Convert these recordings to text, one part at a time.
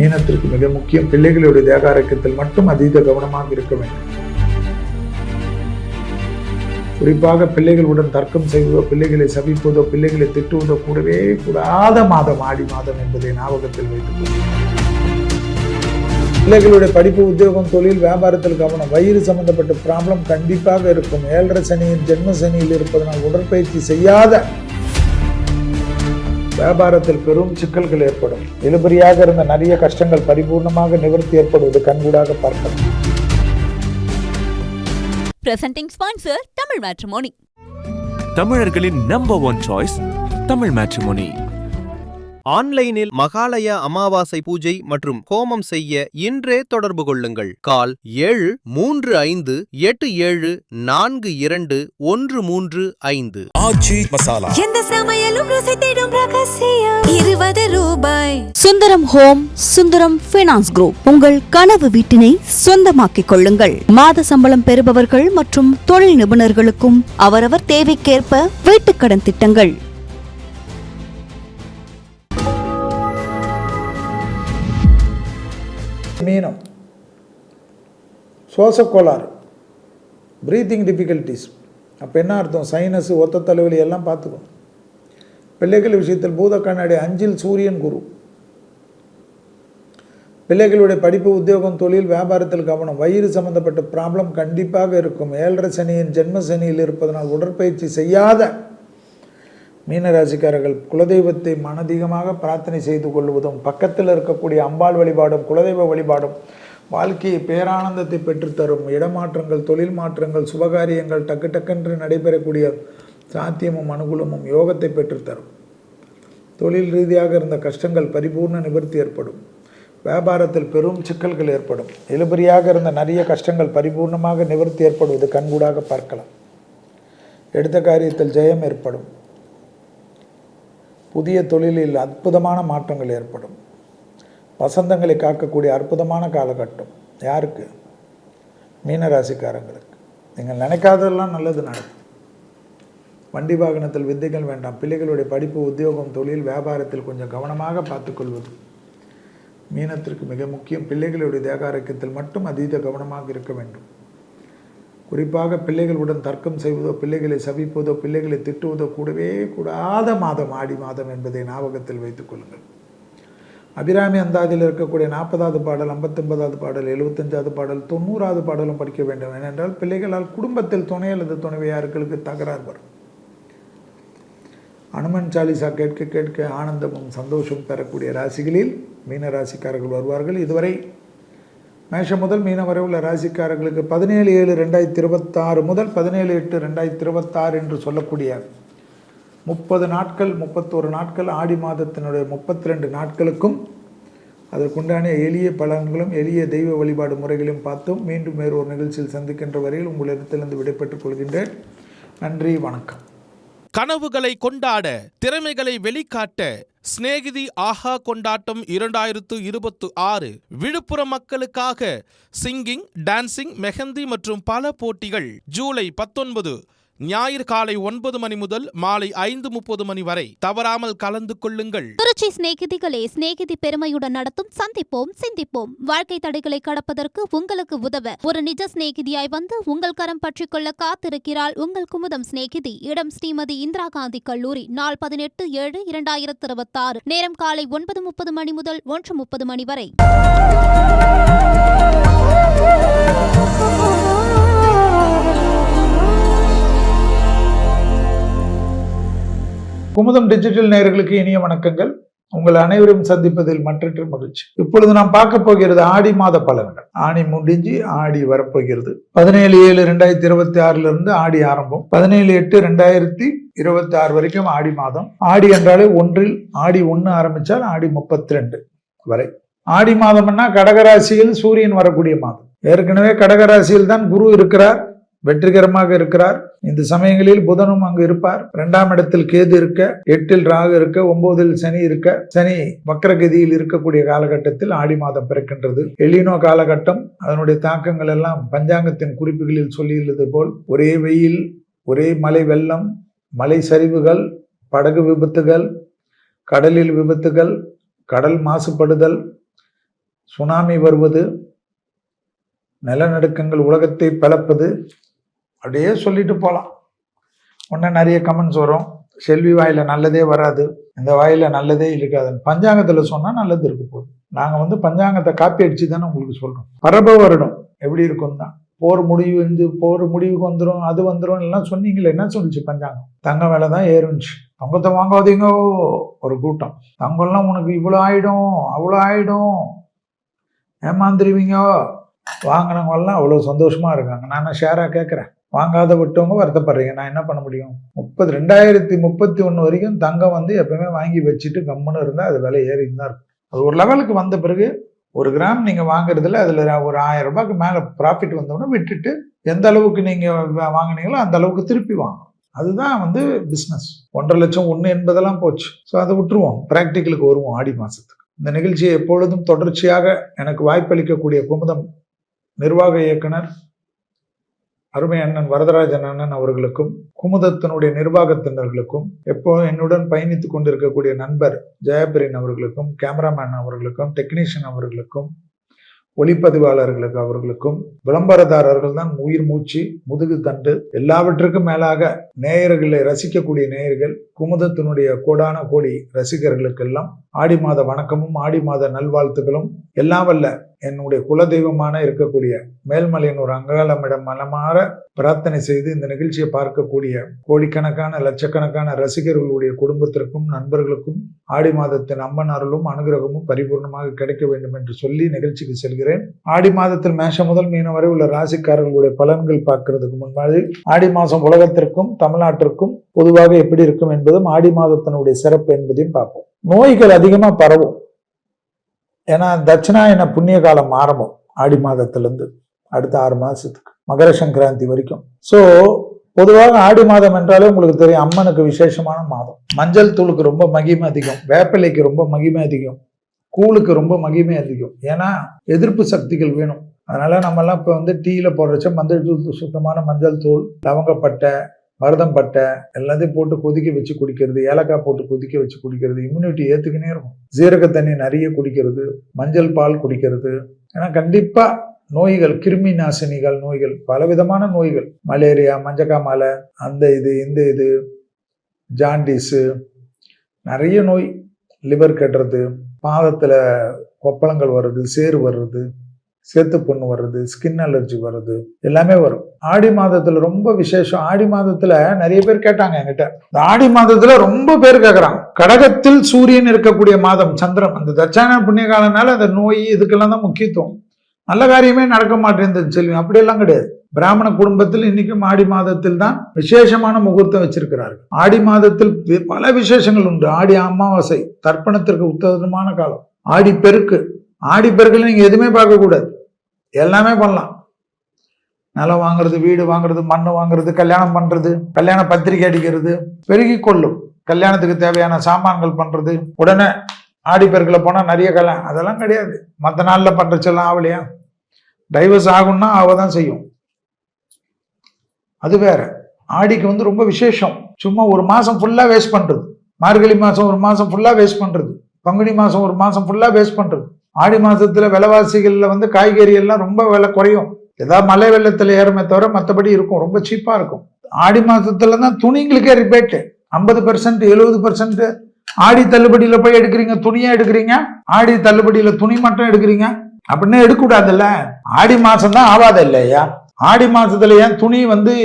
மீனத்திற்கு மிக முக்கியம். பிள்ளைகளுடைய தேக ஆரோக்கியத்தில் மட்டும் அதீத கவனமாக இருக்க வேண்டும். குறிப்பாக பிள்ளைகளுடன் தர்க்கம் செய்வதோ, பிள்ளைகளை சபிப்பதோ, பிள்ளைகளை திட்டுவதோ கூடவே கூடாத மாதம் ஆடி மாதம் என்பதை ஞாபகத்தில் வைத்துக் கொள்ளுங்கள். பிள்ளைகளுடைய படிப்பு, உத்தியோகம், தொழில், வியாபாரத்தில் கவனம். வயிறு சம்பந்தப்பட்ட ப்ராப்ளம் கண்டிப்பாக இருக்கும். 7.5 சனியின் ஜென்ம சனியில் இருப்பதனால் உடற்பயிற்சி செய்யாத வியாபாரத்தில் பெரும் சிக்கல்கள் ஏற்படும். இழுபறியாக இருந்த நிறைய கஷ்டங்கள் பரிபூர்ணமாக நிவர்த்தி ஏற்படுவது கண்கூடாக பார்க்கலாம். Presenting sponsor Tamil matrimony. தமிழர்களின் நம்பர் 1 சாய்ஸ் தமிழ் மேட்ரிமோனி. ஆன்லைனில் மகாலய அமாவாசை பூஜை மற்றும் ஹோமம் செய்ய இன்றே தொடர்பு கொள்ளுங்கள். கால் 7352421335. ஆச்சி மசாலா. எந்த சமையலும் ருசி தேடும் ரகசியம் 20 ரூபாய். Sundaram home, Sundaram finance group. உங்கள் கனவு வீட்டினை சொந்தமாக்கிக் கொள்ளுங்கள். மாத சம்பளம் பெறுபவர்கள் மற்றும் தொழில் நிபுணர்களுக்கும் அவரவர் தேவைக்கேற்ப வீட்டுக்கடன் திட்டங்கள். மீனம், சுவாச கோளாறு, பிரீத்திங் டிஃபிகல்ட்டிஸ். அப்போ என்ன அர்த்தம்? சைனஸ், ஒத்த தலைவலி எல்லாம் பார்த்துக்கும். பிள்ளைகள் விஷயத்தில் பூத கண்ணாடி 5இல் சூரியன் குரு. பிள்ளைகளுடைய படிப்பு, உத்தியோகம், தொழில், வியாபாரத்தில் கவனம். வயிறு சம்பந்தப்பட்ட ப்ராப்ளம் கண்டிப்பாக இருக்கும். 7.5 சனியின் ஜென்ம சனியில் இருப்பதனால் உடற்பயிற்சி செய்யாத மீனராசிக்காரர்கள் குலதெய்வத்தை மனதிகமாக பிரார்த்தனை செய்து கொள்வதும், பக்கத்தில் இருக்கக்கூடிய அம்பாள் வழிபாடும் குலதெய்வ வழிபாடும் வாழ்க்கையை பேரானந்தத்தை பெற்றுத்தரும். இடமாற்றங்கள், தொழில் மாற்றங்கள், சுபகாரியங்கள் டக்கு டக்கென்று நடைபெறக்கூடிய சாத்தியமும் அனுகூலமும் யோகத்தை பெற்றுத்தரும். தொழில் ரீதியாக இருந்த கஷ்டங்கள் பரிபூர்ண நிவர்த்தி ஏற்படும். வியாபாரத்தில் பெரும் சிக்கல்கள் ஏற்படும். இழுபறியாக இருந்த நிறைய கஷ்டங்கள் பரிபூர்ணமாக நிவர்த்தி ஏற்படுவது கண்கூடாக பார்க்கலாம். எடுத்த காரியத்தில் ஜெயம் ஏற்படும். புதிய தொழிலில் அற்புதமான மாற்றங்கள் ஏற்படும். வசந்தங்களை காக்கக்கூடிய அற்புதமான காலகட்டம். யாருக்கு? மீனராசிக்காரங்களுக்கு. நீங்கள் நினைக்காததெல்லாம் நல்லது நடக்கும். வண்டி வாகனத்தில் வித்தைகள் வேண்டாம். பிள்ளைகளுடைய படிப்பு, உத்தியோகம், தொழில், வியாபாரத்தில் கொஞ்சம் கவனமாக பார்த்துக்கொள்வது மீனத்திற்கு மிக முக்கியம். பிள்ளைகளுடைய தேக ஆரோக்கியத்தில் மட்டும் அதீத கவனமாக இருக்க வேண்டும். குறிப்பாக பிள்ளைகளுடன் தர்க்கம் செய்வதோ, பிள்ளைகளை சபிப்பதோ, பிள்ளைகளை திட்டுவதோ கூடவே கூடாத மாதம் ஆடி மாதம் என்பதை ஞாபகத்தில் வைத்துக் கொள்ளுங்கள். அபிராமி அந்தாதியில் இருக்கக்கூடிய 40வது பாடல், 59வது பாடல், 75வது பாடல், 90வது பாடலும் படிக்க வேண்டும். ஏனென்றால் பிள்ளைகளால் குடும்பத்தில் துணை அல்லது துணைவியார்களுக்கு தகராறு வரும். அனுமன் சாலிசா கேட்க கேட்க ஆனந்தமும் சந்தோஷம் பெறக்கூடிய ராசிகளில் மீனராசிக்காரர்கள் வருவார்கள். இதுவரை மேஷம் முதல் மீனம் வரை உள்ள ராசிக்காரர்களுக்கு 17/7/2026 முதல் 17/8/2026 என்று சொல்லக்கூடிய 30 நாட்கள், 31 நாட்கள் ஆடி மாதத்தினுடைய 32 நாட்களுக்கும் அதற்குண்டான எளிய பலன்களும் எளிய தெய்வ வழிபாடு முறைகளையும் பார்த்தோம். மீண்டும் வேறு ஒரு நிகழ்ச்சியில் சந்திக்கின்ற வரையில் உங்களிடத்திலிருந்து விடைபெற்றுக் கொள்கின்றேன். நன்றி, வணக்கம். கனவுகளை கொண்டாட, திறமைகளை வெளிக்காட்ட சிநேகிதி ஆஹா கொண்டாட்டம் 2026 விழுப்புரம் மக்களுக்காக சிங்கிங், டான்சிங், மெஹந்தி மற்றும் பல போட்டிகள். ஜூலை 19 ஞாயிறு காலை 9 மணி முதல் மாலை 5:30 மணி வரை தவறாமல் கலந்து கொள்ளுங்கள். திருச்சி சிநேகிதிகளே, சிநேகிதி பெருமையுடன் நடத்தும் சந்திப்போம் சிந்திப்போம். வாழ்க்கை தடைகளை கடப்பதற்கு உங்களுக்கு உதவ ஒரு நிஜ சிநேகிதியாய் வந்து உங்கள் கரம் பற்றிக் கொள்ள காத்திருக்கிறாள் உங்கள் குமுதம் சிநேகிதி. இடம் ஸ்ரீமதி இந்திரா காந்தி கல்லூரி. நாள் 18/7/2026. நேரம் காலை 9:30 மணி முதல் 1:30 மணி வரை. குமுதம் டிஜிட்டல் நேயர்களுக்கு இனிய வணக்கங்கள். உங்கள் அனைவரும் சந்திப்பதில் மற்றற்ற மகிழ்ச்சி. இப்பொழுது நாம் பார்க்க போகிறது ஆடி மாத பலன்கள். ஆணி முடிஞ்சு ஆடி வரப்போகிறது. 17/7/2026 ஆடி ஆரம்பம். 17/8/2026 வரைக்கும் ஆடி மாதம். ஆடி என்றாலே ஒன்றில் ஆடி 1 ஆரம்பிச்சால் ஆடி 32 வரை. ஆடி மாதம்னா கடகராசியில் சூரியன் வரக்கூடிய மாதம். ஏற்கனவே கடகராசியில் தான் குரு இருக்கிறார், வெற்றிகரமாக இருக்கிறார். இந்த சமயங்களில் புதனும் அங்கு இருப்பார். 2ஆம் இடத்தில் கேது இருக்க, 8இல் ராகு இருக்க, 9இல் சனி இருக்க, சனி வக்ரகதியில் இருக்கக்கூடிய காலகட்டத்தில் ஆடி மாதம் பிறக்கின்றது. எலினோ காலகட்டம். அதனுடைய தாக்கங்கள் எல்லாம் பஞ்சாங்கத்தின் குறிப்புகளில் சொல்லியுள்ளது போல் ஒரே வெயில், ஒரே மலை வெள்ளம், மலை சரிவுகள், படகு விபத்துகள், கடலில் விபத்துகள், கடல் மாசுபடுதல், சுனாமி வருவது, நிலநடுக்கங்கள் உலகத்தை பிளப்பது, அப்படியே சொல்லிட்டு போகலாம். உடனே நிறைய கமெண்ட்ஸ் வரும், செல்வி வாயில நல்லதே வராது, இந்த வாயில நல்லதே இருக்காதுன்னு. பஞ்சாங்கத்தில் சொன்னால் நல்லது இருக்க போகுது. நாங்கள் பஞ்சாங்கத்தை காப்பி அடிச்சு தானே உங்களுக்கு சொல்கிறோம். பரப வருடம் எப்படி இருக்கும் தான், போர் முடிவுக்கு வந்துடும், அது வந்துடும் எல்லாம் சொன்னீங்களே, என்ன சொல்லிச்சு பஞ்சாங்கம்? தங்கம் விலை தான் ஏறுச்சு. தங்கத்தை வாங்காதீங்க ஒரு கூட்டம். தங்கம்லாம் உனக்கு இவ்வளோ ஆயிடும் அவ்வளோ ஆயிடும், ஏமாந்துருவீங்க. வாங்கினவங்கெல்லாம் அவ்வளோ சந்தோஷமா இருக்காங்க. நான் ஷேராக கேட்குறேன், வாங்காத விட்டவங்க வருத்தப்படுறீங்க, நான் என்ன பண்ண முடியும்? 2031 வரைக்கும் தங்கம் எப்பவுமே வாங்கி வச்சுட்டு கம்முன்னு இருந்தால் அது விலை ஏறின்னு தான் இருக்கும். அது ஒரு லெவலுக்கு வந்த பிறகு 1 கிராம் நீங்கள் வாங்குறதுல அதில் ஒரு 1000 ரூபாய்க்கு மேலே ப்ராஃபிட் வந்தோடனே விட்டுட்டு எந்த அளவுக்கு நீங்கள் வாங்கினீங்களோ அந்த அளவுக்கு திருப்பி வாங்கணும். அதுதான் பிஸ்னஸ். 1.5 லட்சம் ஒன்று என்பதெல்லாம் போச்சு. ஸோ அதை விட்டுருவோம், ப்ராக்டிக்கலுக்கு வருவோம். ஆடி மாதத்துக்கு இந்த நிகழ்ச்சியை எப்பொழுதும் தொடர்ச்சியாக எனக்கு வாய்ப்பளிக்கக்கூடிய குமுதம் நிர்வாக இயக்குனர் அருமை அண்ணன் வரதராஜன் அண்ணன் அவர்களுக்கும், குமுதத்தினுடைய நிர்வாகத்தினர்களுக்கும், எப்போதும் என்னுடன் பயணித்து கொண்டிருக்கக்கூடிய நண்பர் ஜெயபிரின் அவர்களுக்கும், கேமராமேன் அவர்களுக்கும், டெக்னீஷியன் அவர்களுக்கும், ஒளிப்பதிவாளர்களுக்கு அவர்களுக்கும், விளம்பரதாரர்கள் தான் உயிர் மூச்சு முதுகு தண்டு. எல்லாவற்றுக்கும் மேலாக நேயர்களை ரசிக்கக்கூடிய நேயர்கள், குமுதத்தினுடைய கோடான கோடி ரசிகர்களுக்கெல்லாம் ஆடி மாத வணக்கமும் ஆடி மாத நல்வாழ்த்துக்களும். எல்லாம் வல்ல என்னுடைய குலதெய்வமான இருக்கக்கூடிய மேல்மலையனூர் அங்காளமிடம் மனமாற பிரார்த்தனை செய்து இந்த நிகழ்ச்சியை பார்க்கக்கூடிய கோடிக்கணக்கான லட்சக்கணக்கான ரசிகர்களுடைய குடும்பத்திற்கும் நண்பர்களுக்கும் ஆடி மாதத்தின் அம்மன் அருளும் அனுகிரகமும் பரிபூர்ணமாக கிடைக்க வேண்டும் என்று சொல்லி நிகழ்ச்சிக்கு செல்கிறேன். ஆடி மாதத்தில் மேஷம் முதல் மீனம் வரை உள்ள ராசிக்காரர்களுடைய பலன்கள் பார்க்கறதுக்கு முன்னாடி ஆடி மாதம் உலகத்திற்கும் தமிழ்நாட்டிற்கும் பொதுவாக எப்படி இருக்கும் என்பதும் ஆடி மாதத்தினுடைய சிறப்பு என்பதையும் பார்ப்போம். நோய்கள் அதிகமாக பரவும். ஏன்னா தட்சிணாயன புண்ணிய காலம் ஆரம்பம் ஆடி மாதத்திலிருந்து அடுத்த 6 மாதத்துக்கு மகர சங்கராந்தி வரைக்கும். ஸோ பொதுவாக ஆடி மாதம் என்றாலே உங்களுக்கு தெரியும், அம்மனுக்கு விசேஷமான மாதம். மஞ்சள் தூளுக்கு ரொம்ப மகிமை அதிகம், வேப்பிலைக்கு ரொம்ப மகிமை அதிகம், கூழுக்கு ரொம்ப மகிமை அதிகம். ஏன்னா எதிர்ப்பு சக்திகள் வேணும். அதனால நம்மெல்லாம் இப்போ டீயில் போடுறச்ச மஞ்சள் தூள், சுத்தமான மஞ்சள் தூள், லவங்கப்பட்டை, மருதம் பட்டை எல்லாத்தையும் போட்டு கொதிக்க வச்சு குடிக்கிறது, ஏலக்காய் போட்டு கொதிக்க வச்சு குடிக்கிறது, இம்யூனிட்டி ஏற்றுக்கினே இருக்கும். சீரக தண்ணி நிறைய குடிக்கிறது, மஞ்சள் பால் குடிக்கிறது. ஏன்னா கண்டிப்பா நோய்கள், கிருமி நாசினிகள் நோய்கள், பலவிதமான நோய்கள், மலேரியா, மஞ்சக்காமலை, அந்த இந்த ஜாண்டிஸு, நிறைய நோய், லிவர் கட்டுறது, பாதத்தில் கொப்பளங்கள் வர்றது, சேறு வர்றது, சேத்து புண்ணு வர்றது, ஸ்கின் அலர்ஜி வர்றது, எல்லாமே வரும். ஆடி மாதத்துல ரொம்ப விசேஷம். ஆடி மாதத்துல நிறைய பேர் கேட்டாங்க என்கிட்ட, இந்த ஆடி மாதத்துல ரொம்ப பேர் கேட்கறாங்க. கடகத்தில் சூரியன் இருக்கக்கூடிய மாதம், சந்திரன், அந்த தட்சாயன புண்ணிய காலனால அந்த நோய் இதுக்கெல்லாம் தான் முக்கியத்துவம். நல்ல காரியமே நடக்க மாட்டேங்குது செல்வி, அப்படியெல்லாம் கிடையாது. பிராமண குடும்பத்தில் இன்னைக்கும் ஆடி மாதத்தில் தான் விசேஷமான முகூர்த்தம் வச்சிருக்கிறார்கள். ஆடி மாதத்தில் பல விசேஷங்கள் உண்டு. ஆடி அமாவாசை தர்ப்பணத்திற்கு உத்தமமான காலம். ஆடி பெருக்கு, ஆடி பெருக்கில் நீங்க எதுவுமே பார்க்க கூடாது, எல்லாமே பண்ணலாம். நிலம் வாங்குறது, வீடு வாங்குறது, மண் வாங்குறது, கல்யாணம் பண்றது, கல்யாண பத்திரிகை அடிக்கிறது, பெருகி கொள்ளும். கல்யாணத்துக்கு தேவையான சாமான்கள் பண்றது, உடனே ஆடி பெருக்கில் போனா நிறைய கல்யாணம், அதெல்லாம் கிடையாது. மற்ற நாள்ல பண்றச்செல்லாம் ஆகலையா? டைவர்ஸ் ஆகும்னா அவதான் செய்யும், அது வேற. ஆடிக்கு ரொம்ப விசேஷம். சும்மா ஒரு மாசம் ஃபுல்லா வேஸ்ட் பண்றது, மார்கழி மாசம் ஒரு மாசம் ஃபுல்லா வேஸ்ட் பண்றது, பங்குனி மாசம் ஒரு மாசம் ஃபுல்லா வேஸ்ட் பண்றது. ஆடி மாசத்துல விலைவாசிகள்ல காய்கறி எல்லாம் ரொம்ப விலை குறையும். ஏதாவது மழை வெள்ளத்துல ஏறுமே தவிர மற்றபடி இருக்கும், ரொம்ப சீப்பா இருக்கும். ஆடி மாசத்துல தான் துணிங்களுக்கே ரிபேட்டு 50%, 70%. ஆடி தள்ளுபடியில போய் எடுக்கிறீங்க, துணியா எடுக்கிறீங்க, ஆடி தள்ளுபடியில துணி மட்டும் எடுக்கிறீங்க, அப்படின்னு எடுக்கக்கூடாதுல்ல. ஆடி மாசம் தான் ஆவாத இல்லையா? ஆடி மாசத்துல ஏன் துணி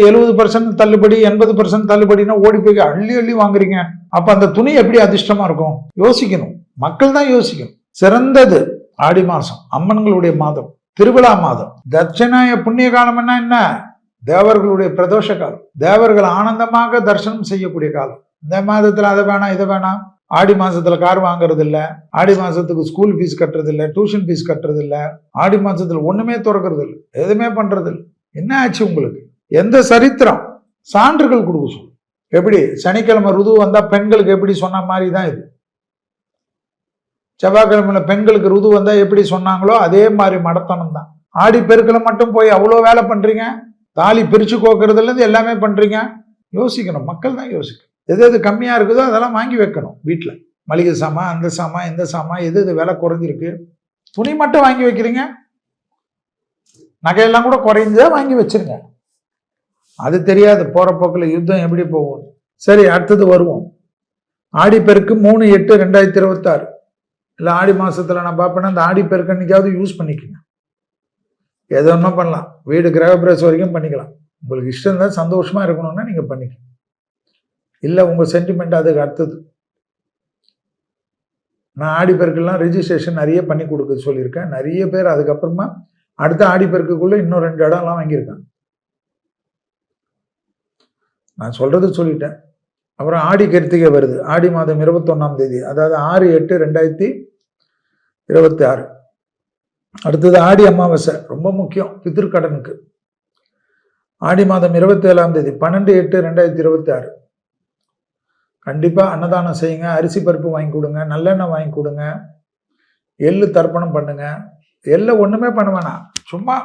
70% தள்ளுபடி, 80% தள்ளுபடினா ஓடி போய் அள்ளி அள்ளி வாங்குறீங்க? அப்ப அந்த துணி எப்படி அதிர்ஷ்டமா இருக்கும்? யோசிக்கணும், மக்கள் தான் யோசிக்கணும். சிறந்தது ஆடி மாசம், அம்மன்களுடைய மாதம், திருவிழா மாதம். தட்சிணாய புண்ணிய காலம்னா என்ன? தேவர்களுடைய பிரதோஷ காலம், தேவர்கள் ஆனந்தமாக தரிசனம் செய்யக்கூடிய காலம். இந்த மாதத்துல அதை வேணாம் இதை வேணாம். ஆடி மாசத்துல கார் வாங்குறது இல்ல, ஆடி மாசத்துக்கு ஸ்கூல் ஃபீஸ் கட்டுறது இல்ல, டியூஷன் ஃபீஸ் கட்டுறது இல்ல, ஆடி மாசத்துல ஒண்ணுமே திறக்கிறது இல்லை, எதுவுமே பண்றது இல்லை. என்ன ஆச்சு உங்களுக்கு? எந்த சரித்திரம்? சான்றுகள் கொடுக்க சொல்லு. எப்படி சனிக்கிழமை ருது வந்தா பெண்களுக்கு எப்படி சொன்ன மாதிரி தான் இது. செவ்வாய்க்கிழமையில பெண்களுக்கு ருது வந்தா எப்படி சொன்னாங்களோ அதே மாதிரி மடத்தனம் தான். ஆடி பெருக்கில மட்டும் போய் அவ்வளோ வேலை பண்றீங்க, தாலி பிரிச்சு கோக்குறதுல இருந்து எல்லாமே பண்றீங்க. யோசிக்கணும், மக்கள் தான் யோசிக்கணும். எது எது கம்மியா இருக்குதோ அதெல்லாம் வாங்கி வைக்கணும் வீட்டில். மளிகை சாமான், அந்த சாமான், இந்த சாமான், எது எது விலை குறைஞ்சிருக்கு துணி மட்டும் வாங்கி வைக்கிறீங்க, நகையெல்லாம் கூட குறைஞ்சா வாங்கி வச்சிருங்க. அது தெரியாது போற போக்கில் யுத்தம் எப்படி போகும். சரி, அடுத்தது வருவோம். ஆடிப்பெருக்கு 3/8/2026 இல்லை ஆடி மாசத்துல நான் பார்ப்பேன்னா அந்த ஆடிப்பெருக்கு அன்னைக்காவது யூஸ் பண்ணிக்கோங்க. எது ஒன்றா பண்ணலாம், வீடு கிரகப்பிரவேசம் வரைக்கும் பண்ணிக்கலாம். உங்களுக்கு இஷ்டம் தான், சந்தோஷமா இருக்கணும்னா நீங்க பண்ணிக்கலாம். இல்லை உங்க சென்டிமெண்ட் அதுக்கு அடுத்தது. நான் ஆடிப்பெருக்கெல்லாம் ரெஜிஸ்ட்ரேஷன் நிறைய பண்ணி கொடுக்க சொல்லியிருக்கேன். நிறைய பேர் அதுக்கப்புறமா அடுத்த ஆடிப்பெருக்குள்ள இன்னும் 2 இடம்லாம் வாங்கியிருக்காங்க. நான் சொல்றது சொல்லிட்டேன். அப்புறம் ஆடி கிருத்திகை வருது, ஆடி மாதம் 21ஆம் தேதி, அதாவது 6/8/2026. அடுத்தது ஆடி அமாவாசை, ரொம்ப முக்கியம் பிதிர்கடனுக்கு. ஆடி மாதம் 27ஆம் தேதி 12/8/2026. கண்டிப்பா அன்னதானம் செய்யுங்க, அரிசி பருப்பு வாங்கி கொடுங்க, நல்லெண்ணெய் வாங்கி கொடுங்க, எள்ளு தர்ப்பணம் பண்ணுங்க. எள்ளு ஒண்ணுமே பண்ண வேணாம், சும்மா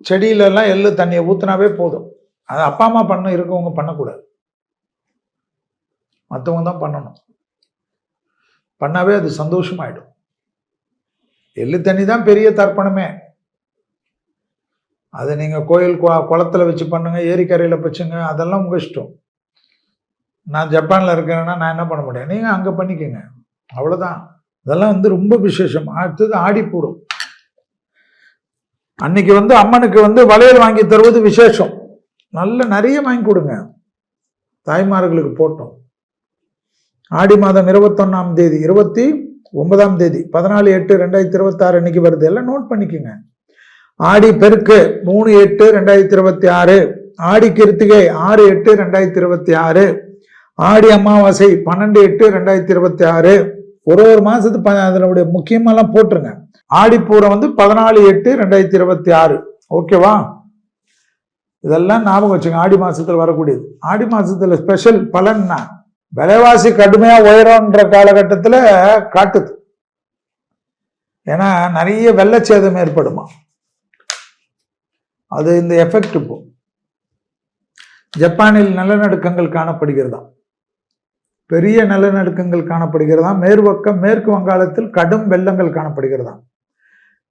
செடியில எல்லாம் எள்ளு தண்ணியை ஊத்துனாவே போதும். அது அப்பா அம்மா பண்ண இருக்கவங்க பண்ணக்கூடாது, மற்றவங்க தான் பண்ணணும். பண்ணாவே அது சந்தோஷமாயிடும். எள்ளு தண்ணி தான் பெரிய தர்ப்பணமே. அதை நீங்க கோயில் குளத்துல வச்சு பண்ணுங்க, ஏரிக்கரையில வச்சுங்க, அதெல்லாம் உங்க இஷ்டம். நான் ஜப்பான்ல இருக்கிறேன்னா நான் என்ன பண்ண முடியும், நீங்க அங்க பண்ணிக்கோங்க, அவ்வளவுதான். இதெல்லாம் ரொம்ப விசேஷம். அடுத்தது ஆடிப்பூரம். அன்னைக்கு அம்மனுக்கு வளையல் வாங்கி தருவது விசேஷம். நிறைய வாங்கி கொடுங்க, தாய்மார்களுக்கு போட்டோம். ஆடி மாதம் 21ஆம் தேதி 29ஆம் தேதி 14/8/2026 அன்னைக்கு வருது. எல்லாம் நோட் பண்ணிக்கோங்க. ஆடி பெருக்கு 3/8/2026, ஆடி கிருத்திகை 6/8/2026, ஆடி அமாவாசை 12/8/2026. ஒரு மாசத்துக்கு அதனுடைய முக்கியமெல்லாம் போட்டுருங்க. ஆடிப்பூரம் 14/8/2026. ஓகேவா? இதெல்லாம் ஞாபகம் வச்சுங்க. ஆடி மாசத்துல வரக்கூடியது. ஆடி மாசத்துல ஸ்பெஷல் பலன்னா விலைவாசி கடுமையா உயரம்ன்ற காலகட்டத்துல காட்டுது. ஏன்னா நிறைய வெள்ளச்சேதம் ஏற்படுமா, அது இந்த எஃபெக்ட். இப்போ ஜப்பானில் நிலநடுக்கங்கள் காணப்படுகிறதாம், பெரிய நிலநடுக்கங்கள் காணப்படுகிறதாம். மேற்கு வங்காளத்தில் கடும் வெள்ளங்கள் காணப்படுகிறதாம்.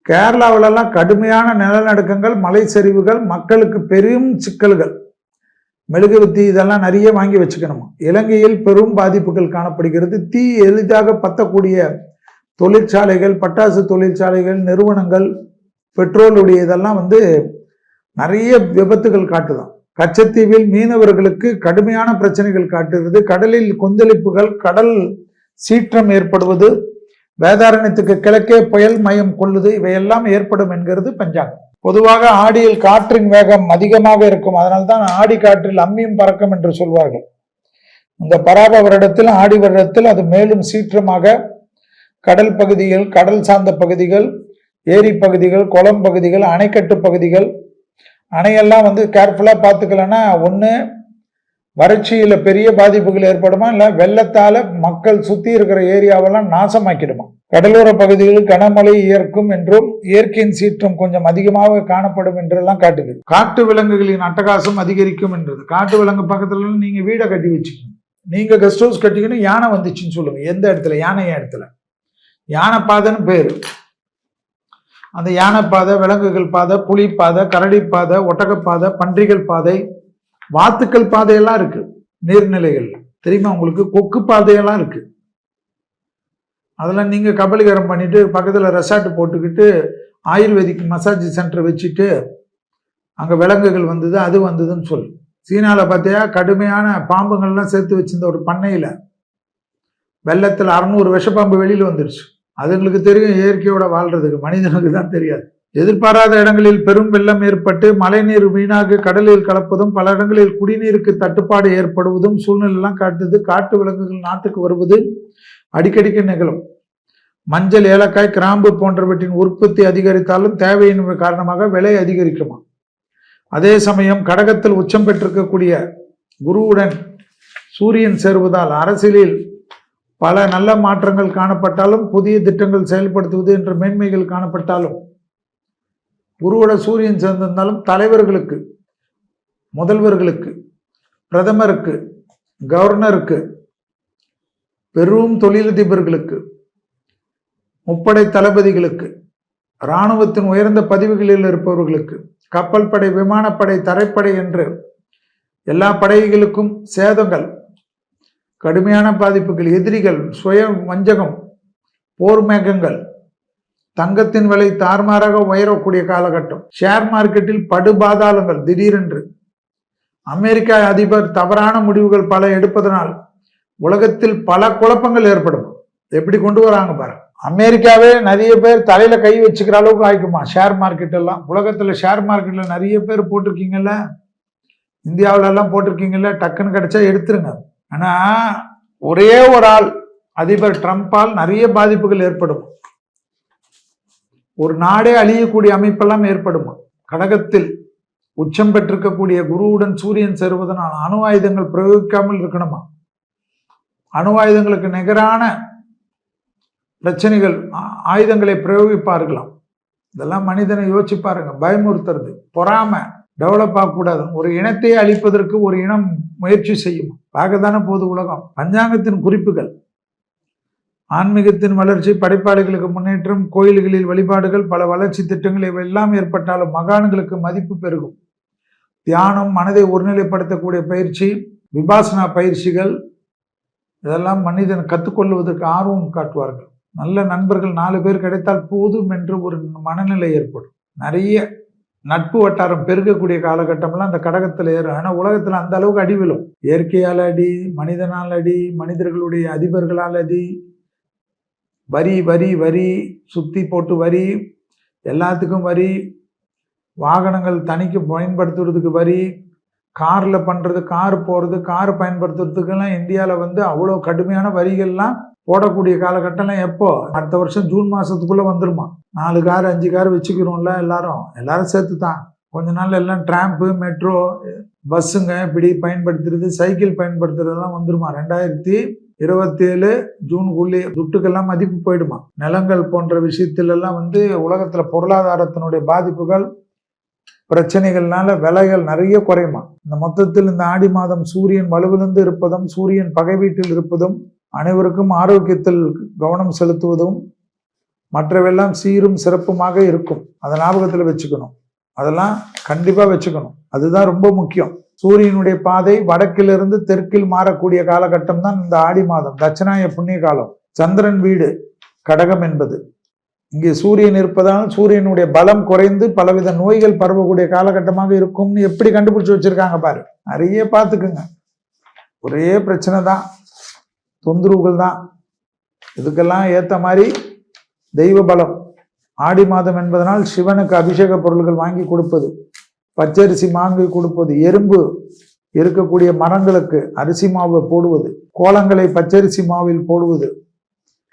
கேரளாவிலெல்லாம் கடுமையான நிலநடுக்கங்கள், மலை சரிவுகள், மக்களுக்கு பெரும் சிக்கல்கள். மெழுகுவத்தி இதெல்லாம் நிறைய வாங்கி வச்சுக்கணுமா. இலங்கையில் பெரும் பாதிப்புகள் காணப்படுகிறது. தீ எளிதாக பத்தக்கூடிய தொழிற்சாலைகள், பட்டாசு தொழிற்சாலைகள், நிறுவனங்கள், பெட்ரோலுடைய இதெல்லாம் நிறைய விபத்துகள் காட்டுதான். கச்சத்தீவில் மீனவர்களுக்கு கடுமையான பிரச்சனைகள் காட்டுகிறது. கடலில் கொந்தளிப்புகள், கடல் சீற்றம் ஏற்படுவது, வேதாரண்யத்துக்கு கிழக்கே புயல் மையம் கொள்ளுது, இவையெல்லாம் ஏற்படும் என்கிறது பஞ்சாங்கம். பொதுவாக ஆடியில் காற்றின் வேகம் அதிகமாக இருக்கும். அதனால்தான் ஆடி காற்றில் அம்மியும் பறக்கும் என்று சொல்வார்கள். இந்த பராப வருடத்தில், ஆடி வருடத்தில் அது மேலும் சீற்றமாக கடல் பகுதிகள், கடல் சார்ந்த பகுதிகள், ஏரி பகுதிகள், குளம் பகுதிகள், அணைக்கட்டு பகுதிகள், அணையெல்லாம் கேர்ஃபுல்லா பார்த்துக்கலன்னா ஒன்று வறட்சியில பெரிய பாதிப்புகள் ஏற்படுமா, இல்லை வெள்ளத்தால மக்கள் சுத்தி இருக்கிற ஏரியாவெல்லாம் நாசமாக்கிடுமா. கடலோர பகுதிகளில் கனமழை இயற்கும் என்றும் இயற்கையின் சீற்றம் கொஞ்சம் அதிகமாக காணப்படும் என்றெல்லாம் காட்டுகிறது. காட்டு விலங்குகளின் அட்டகாசம் அதிகரிக்கும் என்றது. காட்டு விலங்கு பக்கத்துல நீங்க வீடை கட்டி வச்சுக்கணும். நீங்க கெஸ்ட் ஹவுஸ் கட்டிக்கணும். யானை வந்துச்சுன்னு சொல்லுங்க. எந்த இடத்துல? யானை இடத்துல. யானை பாதைன்னு பேரு. அந்த யானை பாதை, விலங்குகள் பாதை, புலி பாதை, கரடி பாதை, ஒட்டகப்பாதை, பன்றிகள் பாதை, வாத்துக்கள் பாதையெல்லாம் இருக்கு நீர்நிலைகள். தெரியுமா உங்களுக்கு? கொக்கு பாதையெல்லாம் இருக்கு. அதெல்லாம் நீங்க கபலீகரம் பண்ணிட்டு பக்கத்துல ரெசார்ட் போட்டுக்கிட்டு ஆயுர்வேதிக் மசாஜ் சென்டர் வச்சுட்டு அங்க விலங்குகள் வந்தது, அது வந்ததுன்னு சொல்லு. சீனால பார்த்தியா கடுமையான பாம்புகள்லாம் சேர்த்து வச்சிருந்த ஒரு பண்ணையில வெள்ளத்துல 600 விஷப்பாம்பு வெளியில வந்துருச்சு. அதுங்களுக்கு தெரியும் இயற்கையோட வாழ்றதுக்கு, மனிதனுக்கு தான் தெரியாது. எதிர்பாராத இடங்களில் பெரும் வெள்ளம் ஏற்பட்டு மழைநீர் வீணாக கடலில் கலப்பதும், பல இடங்களில் குடிநீருக்கு தட்டுப்பாடு ஏற்படுவதும் சூழ்நிலையெல்லாம் காட்டுது. காட்டு விலங்குகள் நாட்டுக்கு வருவது அடிக்கடிக்கு நிகழும். மஞ்சள், ஏலக்காய், கிராம்பு போன்றவற்றின் உற்பத்தி அதிகரித்தாலும் தேவையின் காரணமாக விலை அதிகரிக்குமா. அதே சமயம் கடகத்தில் உச்சம் பெற்றிருக்கக்கூடிய குருவுடன் சூரியன் சேருவதால் அரசியலில் பல நல்ல மாற்றங்கள் காணப்பட்டாலும், புதிய திட்டங்கள் செயல்படுத்துவது என்ற மேன்மைகள் காணப்பட்டாலும், குருவோட சூரியன் சேர்ந்திருந்தாலும் தலைவர்களுக்கு, முதல்வர்களுக்கு, பிரதமருக்கு, கவர்னருக்கு, பெரும் தொழிலதிபர்களுக்கு, முப்படை தளபதிகளுக்கு, இராணுவத்தின் உயர்ந்த பதவிகளில் இருப்பவர்களுக்கு, கப்பல் படை, விமானப்படை, தரைப்படை என்று எல்லா படைகளுக்கும் சேதங்கள், கடுமையான பாதிப்புகள், எதிரிகள், சுய வஞ்சகம், போர் மேகங்கள், தங்கத்தின் விலை தாறுமாறாக உயரக்கூடிய காலகட்டம், ஷேர் மார்க்கெட்டில் படுபாதாளங்கள் திடீரென்று, அமெரிக்க அதிபர் தவறான முடிவுகள் பல எடுப்பதனால் உலகத்தில் பல குழப்பங்கள் ஏற்படும். எப்படி கொண்டு வராங்க பாருங்க. அமெரிக்காவே நிறைய பேர் தலையில கை வச்சுக்கிற அளவுக்கு ஆயிக்குமா ஷேர் மார்க்கெட் எல்லாம். உலகத்துல ஷேர் மார்க்கெட்ல நிறைய பேர் போட்டிருக்கீங்கல்ல, இந்தியாவில எல்லாம் போட்டிருக்கீங்கல்ல, டக்குன்னு கிடைச்சா எடுத்துருங்க. ஆனா ஒரே ஒரு ஆள் அதிபர் ட்ரம்பால் நிறைய பாதிப்புகள் ஏற்படும். ஒரு நாடே அழியக்கூடிய அமைப்பெல்லாம் ஏற்படுமா. கடகத்தில் உச்சம் பெற்றிருக்கக்கூடிய குருவுடன் சூரியன் சேருவதனால் அணு ஆயுதங்கள் பிரயோகிக்காமல் இருக்கணுமா. அணு ஆயுதங்களுக்கு நிகரான பிரச்சனைகள், ஆயுதங்களை பிரயோகிப்பார்களாம். இதெல்லாம் மனிதனை யோசிச்சு பாருங்க. பயமுறுத்துறது, பொறாம டெவலப் ஆகக்கூடாது. ஒரு இனத்தையே அழிப்பதற்கு ஒரு இனம் முயற்சி செய்யும். பார்க்கத்தானே போது உலகம். பஞ்சாங்கத்தின் குறிப்புகள், ஆன்மீகத்தின் வளர்ச்சி, படைப்பாளிகளுக்கு முன்னேற்றம், கோயில்களில் வழிபாடுகள், பல வளர்ச்சி திட்டங்கள் இவையெல்லாம் ஏற்பட்டாலும் மகான்களுக்கு மதிப்பு பெருகும். தியானம், மனதை ஒருநிலைப்படுத்தக்கூடிய பயிற்சி, விபாசனா பயிற்சிகள், இதெல்லாம் மனிதன் கற்றுக்கொள்வதற்கு ஆர்வம் காட்டுவார்கள். நல்ல நண்பர்கள் 4 பேர் கிடைத்தால் போதும் என்று ஒரு மனநிலை ஏற்படும். நிறைய நட்பு வட்டாரம் பெருகக்கூடிய காலகட்டம்லாம் அந்த கடகத்தில் ஏறும். ஆனால் உலகத்தில் அந்த அளவுக்கு அடி விழும். இயற்கையால் அடி, மனிதனால் அடி, மனிதர்களுடைய அதிபர்களால் அடி, வரி வரி வரி, சுத்தி போட்டு வரி, எல்லாத்துக்கும் வரி, வாகனங்கள் தனிக்கு பயன்படுத்துறதுக்கு வரி, காரில் பண்ணுறது, கார் போகிறது, கார் பயன்படுத்துறதுக்கெல்லாம் இந்தியாவில் அவ்வளோ கடுமையான வரிகள்லாம் போடக்கூடிய காலகட்டம்லாம் எப்போ? அடுத்த வருஷம் ஜூன் மாதத்துக்குள்ளே வந்துருமா. 4 கார் 5 கார் வச்சுக்கிறோம்ல எல்லாரும் சேர்த்து தான். கொஞ்ச நாள் எல்லாம் டிராம்பு, மெட்ரோ, பஸ்ஸுங்க இப்படி பயன்படுத்துறது, சைக்கிள் பயன்படுத்துறதெல்லாம் வந்துருமா. 2027 ஜூனுக்குள்ளே துட்டுக்கெல்லாம் மதிப்பு போயிடுமா. நிலங்கள் போன்ற விஷயத்திலெல்லாம் உலகத்தில் பொருளாதாரத்தினுடைய பாதிப்புகள், பிரச்சனைகள்னால விலைகள் நிறைய குறையுமா. இந்த மொத்தத்தில் இந்த ஆடி மாதம் சூரியன் வலுவிழந்து இருப்பதும், சூரியன் பகை வீட்டில் இருப்பதும், அனைவருக்கும் ஆரோக்கியத்தில் கவனம் செலுத்துவதும், மற்றவெல்லாம் சீரும் சிறப்புமாக இருக்கும். அதை ஞாபகத்தில் வச்சுக்கணும். அதெல்லாம் கண்டிப்பாக வச்சுக்கணும். அதுதான் ரொம்ப முக்கியம். சூரியனுடைய பாதை வடக்கிலிருந்து தெற்கில் மாறக்கூடிய காலகட்டம் தான் இந்த ஆடி மாதம், தட்சிணாய புண்ணிய காலம். சந்திரன் வீடு கடகம் என்பது. இங்கே சூரியன் இருப்பதால் சூரியனுடைய பலம் குறைந்து பலவித நோய்கள் பரவக்கூடிய காலகட்டமாக இருக்கும்னு எப்படி கண்டுபிடிச்சு வச்சிருக்காங்க பாரு. நிறைய பார்த்துக்குங்க. ஒரே பிரச்சனை தான், தொந்தரவுகள் தான். இதுக்கெல்லாம் ஏற்ற மாதிரி தெய்வ பலம். ஆடி மாதம் என்பதனால் சிவனுக்கு அபிஷேக பொருள்கள் வாங்கி கொடுப்பது, பச்சரிசி மாங்கி கொடுப்பது, எறும்பு இருக்கக்கூடிய மரங்களுக்கு அரிசி மாவு போடுவது, கோலங்களை பச்சரிசி மாவில் போடுவது,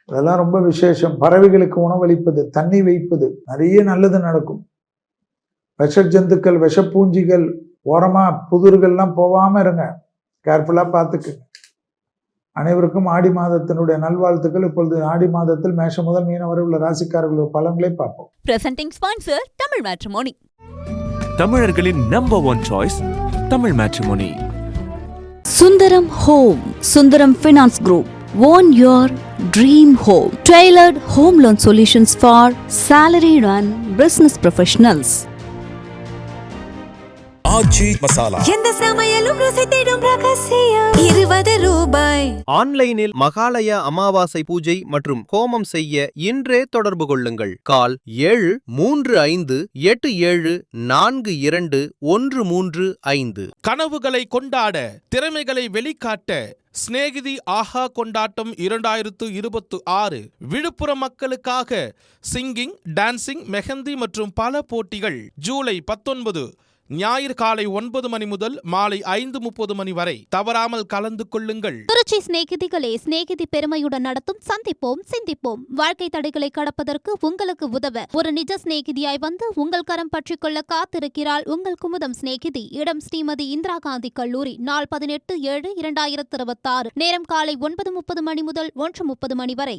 அதெல்லாம் ரொம்ப விசேஷம். பறவைகளுக்கு உணவளிப்பது, தண்ணி வைப்பது, நிறைய நல்லது நடக்கும். விஷ ஜந்துக்கள், விஷப்பூஞ்சிகள், ஓரமா புதிர்கள்லாம் போகாம இருங்க. கேர்ஃபுல்லா பார்த்துக்குங்க. அனைவருக்கும் ஆடி மாதத்தினுடைய நல்வாழ்த்துக்கள். இப்பொழுது ஆடி மாதத்தில் மேஷம் முதல் மீனம் வரை உள்ள ராசிக்காரர்களுடைய பலன்களை பார்ப்போம். Presenting sponsor Tamil matrimony. தமிழர்களின் number 1 choice Tamil matrimony. Sundaram home, Sundaram finance group. Own your dream home. Tailored home loan solutions for salaried and business professionals. ஆச்சி மசாலா. எந்த சமையலும் ருசி தேடும் ரகசியம். 20 ரூபாய். ஆன்லைனில் மகாலய அமாவாசை பூஜை மற்றும் ஹோமம் செய்ய இன்றே தொடர்பு கொள்ளுங்கள். கால் 7358742135. கனவுகளை கொண்டாட, திறமைகளை வெளிக்காட்ட சிநேகிதி ஆஹா கொண்டாட்டம் 2026 விழுப்புரம் மக்களுக்காக சிங்கிங், டான்சிங், மெஹந்தி மற்றும் பல போட்டிகள். ஜூலை 19 ஞாயிறு காலை 9 மணி முதல் மாலை 5:30 மணி வரை தவறாமல் கலந்து கொள்ளுங்கள். திருச்சி சிநேகிதிகளே, சிநேகிதி பெருமையுடன் நடத்தும் சந்திப்போம் சிந்திப்போம். வாழ்க்கை தடைகளை கடப்பதற்கு உங்களுக்கு உதவ ஒரு நிஜ சிநேகிதியாய் வந்து உங்கள் கரம் பற்றிக் கொள்ள காத்திருக்கிறாள் உங்கள் குமுதம் சிநேகிதி. இடம் ஸ்ரீமதி இந்திரா காந்தி கல்லூரி. நாள் 18/7/2026. நேரம் காலை 9:30 மணி முதல் 1:30 மணி வரை.